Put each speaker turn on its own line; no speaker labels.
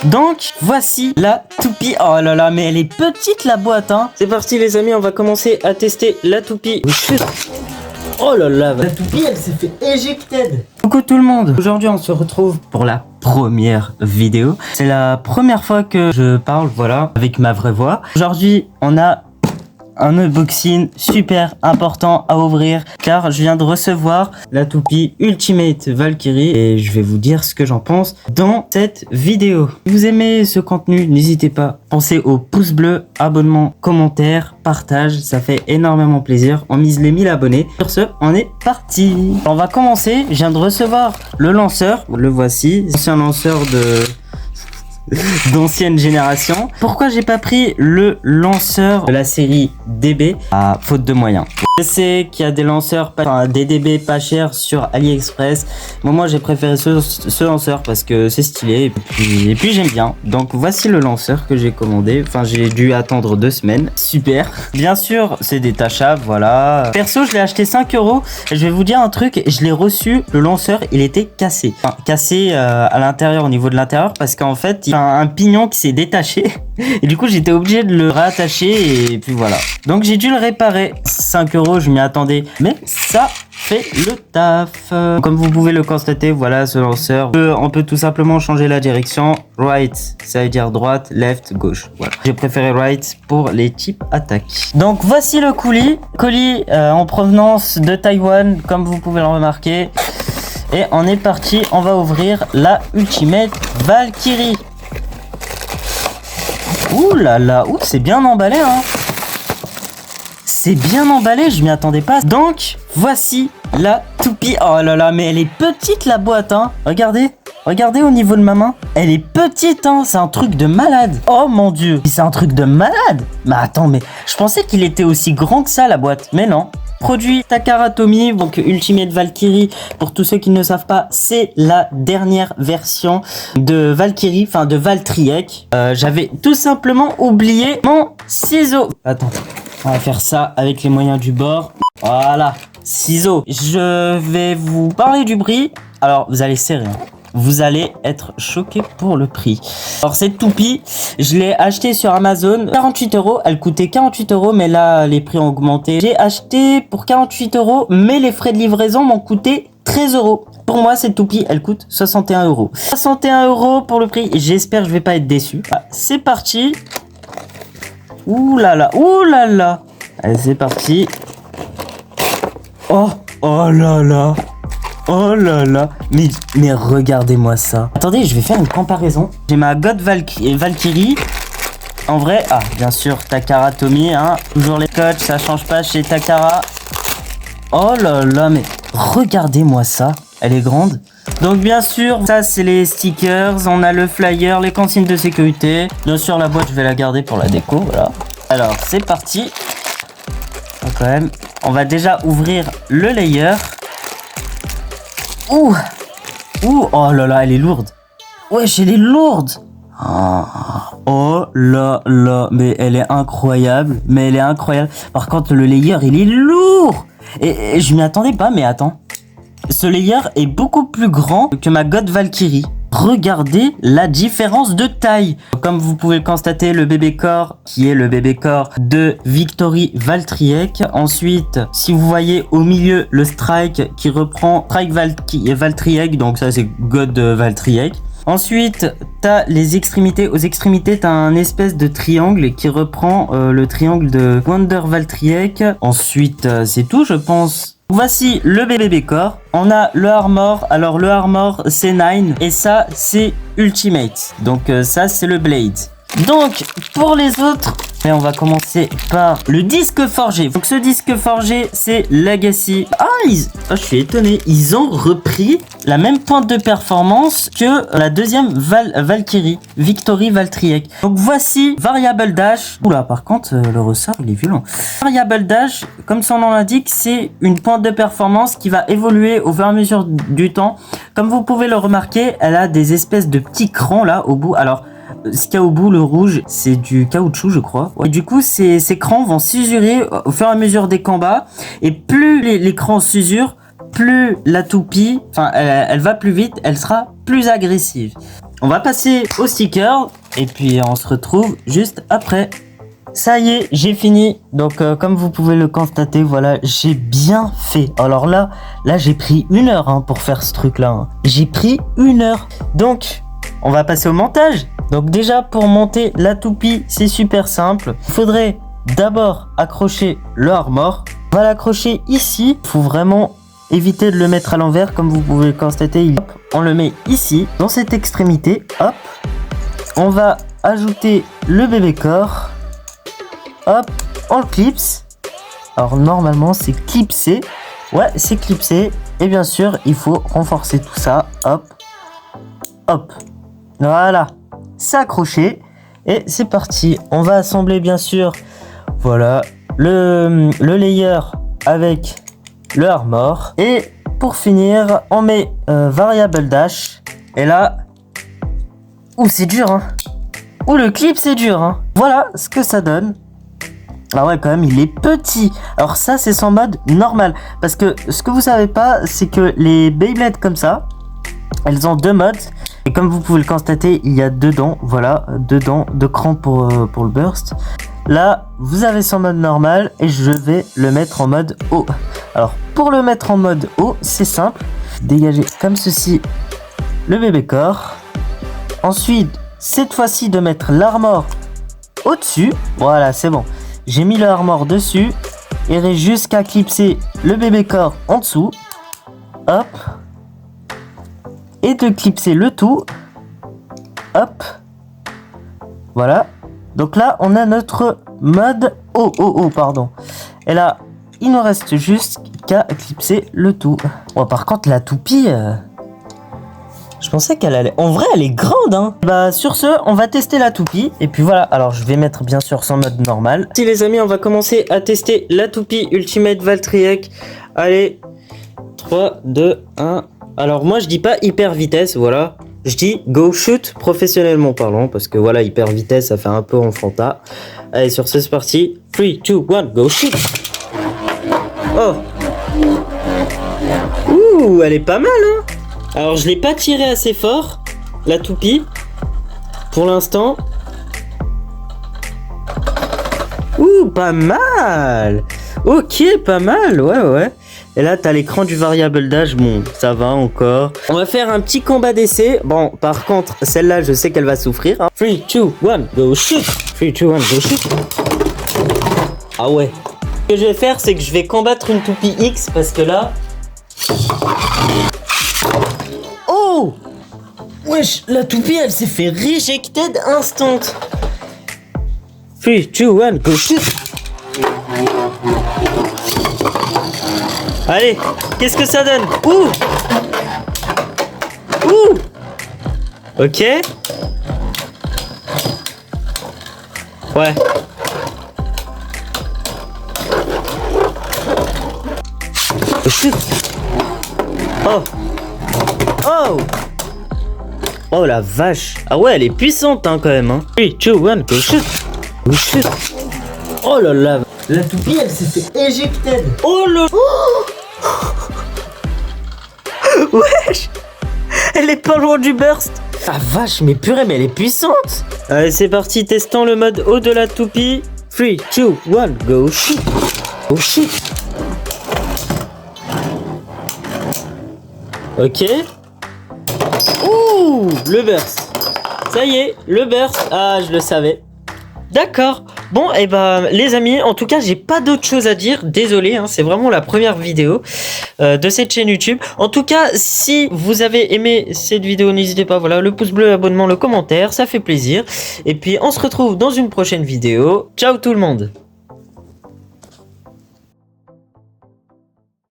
Donc, voici la toupie. Oh là là, mais elle est petite la boîte, hein. C'est parti les amis, on va commencer à tester la toupie. Oh là là, la toupie, elle s'est fait éjecter. Coucou tout le monde. Aujourd'hui, on se retrouve pour la première vidéo. C'est la première fois que je parle, voilà, avec ma vraie voix. Aujourd'hui, on a un unboxing super important à ouvrir car je viens de recevoir la toupie Ultimate Valkyrie et je vais vous dire ce que j'en pense dans cette vidéo. Si vous aimez ce contenu, n'hésitez pas, pensez au pouce bleu, abonnement, commentaire, partage, ça fait énormément plaisir. On mise les 1000 abonnés. Sur ce, on est parti. On va commencer, je viens de recevoir le lanceur, le voici, c'est un lanceur d'ancienne génération. Pourquoi j'ai pas pris le lanceur de la série DB à faute de moyens? Je sais qu'il y a des lanceurs, des DB pas chers sur AliExpress. Moi j'ai préféré ce lanceur parce que c'est stylé et puis j'aime bien. Donc voici le lanceur que j'ai commandé. Enfin j'ai dû attendre 2 semaines. Super. Bien sûr c'est détachable, voilà. Perso je l'ai acheté 5 €. Je vais vous dire un truc, je l'ai reçu, le lanceur il était cassé. Enfin, cassé à l'intérieur, au niveau de l'intérieur, parce qu'en fait il y a un pignon qui s'est détaché. Et du coup j'étais obligé de le rattacher et puis voilà. Donc j'ai dû le réparer. 5 €, je m'y attendais, mais ça fait le taf. Comme vous pouvez le constater, voilà ce lanceur. On peut tout simplement changer la direction. Right, ça veut dire droite, left, gauche. Voilà. J'ai préféré right pour les types attaques. Donc voici le colis. Colis en provenance de Taïwan, comme vous pouvez le remarquer. Et on est parti, on va ouvrir la Ultimate Valkyrie. Ouh là là, ouh, c'est bien emballé, hein. C'est bien emballé, je m'y attendais pas. Donc, voici la toupie. Oh là là, mais elle est petite la boîte, hein. Regardez, regardez au niveau de ma main. Elle est petite, hein. C'est un truc de malade. Oh mon dieu, c'est un truc de malade. Mais attends, mais je pensais qu'il était aussi grand que ça la boîte, mais non. Produit Takara Tomy, donc Ultimate Valkyrie, pour tous ceux qui ne savent pas, c'est la dernière version de Valkyrie, enfin de Valtryek. J'avais tout simplement oublié mon ciseau. Attends, on va faire ça avec les moyens du bord. Voilà, ciseaux. Je vais vous parler du prix. Alors, vous allez serrer. Vous allez être choqué pour le prix. Alors cette toupie, je l'ai acheté sur Amazon, 48 €. Elle coûtait 48 €, mais là les prix ont augmenté. J'ai acheté pour 48 €, mais les frais de livraison m'ont coûté 13 €. Pour moi cette toupie, elle coûte 61 €. 61 € pour le prix. J'espère que je vais pas être déçu. Ah, c'est parti. Ouh là là, ouh là là. Allez c'est parti. Oh, oh là là. Oh là là, mais regardez-moi ça. Attendez, je vais faire une comparaison. J'ai ma God Valkyrie. En vrai, ah, bien sûr, Takara Tomy, hein. Toujours les codes, ça change pas chez Takara. Oh là là, mais regardez-moi ça. Elle est grande. Donc bien sûr, ça c'est les stickers. On a le flyer, les consignes de sécurité. Bien sûr, la boîte, je vais la garder pour la déco, voilà. Alors, c'est parti. Donc, quand même, on va déjà ouvrir le layer. Ouh, ouh, oh là là, elle est lourde. Wesh, elle est lourde. Oh là là, mais elle est incroyable. Mais elle est incroyable. Par contre, le layer, il est lourd. Et je m'y attendais pas, mais attends. Ce layer est beaucoup plus grand que ma God Valkyrie. Regardez la différence de taille. Comme vous pouvez le constater, le bébé corps qui est le bébé corps de Victory Valtryek. Ensuite, si vous voyez au milieu le strike qui reprend Strike Valtryek, donc ça c'est God Valtryek. Ensuite, t'as les extrémités. Aux extrémités, t'as un espèce de triangle qui reprend le triangle de Wonder Valtryek. Ensuite, c'est tout, je pense. Voici le bébé corps. On a le armor. Alors le armor c'est 9 et ça c'est Ultimate. Donc ça c'est le blade. Donc pour les autres, et on va commencer par le disque forgé. Donc ce disque forgé c'est Legacy. Je suis étonné, ils ont repris la même pointe de performance que la deuxième Valkyrie, Victory Valtryek. Donc voici Variable Dash. Oula, par contre le ressort il est violent. Variable Dash, comme son nom l'indique, c'est une pointe de performance qui va évoluer au fur et à mesure du temps. Comme vous pouvez le remarquer, elle a des espèces de petits crans là au bout. Alors ce qu'il y a au bout, le rouge, c'est du caoutchouc, je crois. Et du coup, ces crans vont s'usurer au fur et à mesure des combats. Et plus les crans s'usurent, plus la toupie, enfin, elle va plus vite, elle sera plus agressive. on va passer au sticker et puis on se retrouve juste après. Ça y est, j'ai fini. Donc comme vous pouvez le constater, voilà, j'ai bien fait. Alors là j'ai pris 1 heure hein, pour faire ce truc là. Hein. J'ai pris 1 heure. Donc on va passer au montage. Donc déjà pour monter la toupie, c'est super simple. Il faudrait d'abord accrocher le armor. On va l'accrocher ici. Il faut vraiment éviter de le mettre à l'envers. Comme vous pouvez le constater, hop, on le met ici, dans cette extrémité. Hop, on va ajouter le bébé corps. Hop, on le clipse. Alors normalement c'est clipsé. Ouais, c'est clipsé. Et bien sûr, il faut renforcer tout ça. Hop, hop. Voilà, c'est accroché. Et c'est parti. On va assembler bien sûr, voilà, le layer avec le armor. Et pour finir, on met variable dash. Et là, ouh, c'est dur, hein. Ouh, le clip, c'est dur, hein. Voilà ce que ça donne. Ah ouais, quand même, il est petit. Alors ça, c'est son mode normal. Parce que ce que vous savez pas, c'est que les Beyblade comme ça, elles ont 2 modes. Et comme vous pouvez le constater, il y a 2 dents. Voilà, 2 dents, 2 crans pour le burst. Là, vous avez son mode normal et je vais le mettre en mode haut. Alors, pour le mettre en mode haut, c'est simple. Dégagez comme ceci le bébé corps. Ensuite, cette fois-ci, de mettre l'armor au-dessus. Voilà, c'est bon. J'ai mis le armor dessus. Il reste jusqu'à clipser le bébé corps en dessous. Hop. Et de clipser le tout. Hop. Voilà. Donc là, on a notre mode haut, pardon. Et là, il nous reste juste qu'à clipser le tout. Bon, par contre, la toupie... Je pensais qu'elle allait... En vrai, elle est grande, hein. Bah, sur ce, on va tester la toupie. Et puis voilà, alors je vais mettre bien sûr son mode normal. Si les amis, on va commencer à tester la toupie Ultimate Valtryek. Allez, 3, 2, 1. Alors moi, je dis pas hyper vitesse, voilà. Je dis go shoot, professionnellement parlant. Parce que voilà, hyper vitesse, ça fait un peu enfantin. Allez, sur ce, c'est parti. 3, 2, 1, go shoot. Oh. Ouh, elle est pas mal, hein. Alors je l'ai pas tiré assez fort, la toupie, pour l'instant. Ouh, pas mal. Ok, pas mal, ouais. Et là, t'as l'écran du variable dash, bon, ça va encore. On va faire un petit combat d'essai. Bon, par contre, celle-là, je sais qu'elle va souffrir. 3, 2, 1, go shoot. 3, 2, 1, go shoot. Ah ouais. Ce que je vais faire, c'est que je vais combattre une toupie X, parce que là... Oh! Wesh, la toupie, elle s'est fait rejected instant. 3, 2, 1, go shoot. Allez, qu'est-ce que ça donne? Ouh! Ok. Ouais. Go shoot. Oh la vache. Ah ouais, elle est puissante hein, quand même. Hein. 3, 2, 1, go shoot. Go shoot. Oh là là. La toupie, elle s'est fait éjecter. Oh le... Wesh. Elle est pas loin du burst. Ah vache, mais purée, mais elle est puissante. Allez, c'est parti, testons le mode haut de la toupie. 3, 2, 1, go shoot. Go shoot. Ok. Ouh, le burst. Ça y est, le burst. Ah, je le savais. D'accord. Bon, et ben les amis, en tout cas, j'ai pas d'autre chose à dire. Désolé, hein, c'est vraiment la première vidéo de cette chaîne YouTube. En tout cas, si vous avez aimé cette vidéo, n'hésitez pas, voilà, le pouce bleu, l'abonnement, le commentaire, ça fait plaisir. Et puis, on se retrouve dans une prochaine vidéo. Ciao tout le monde.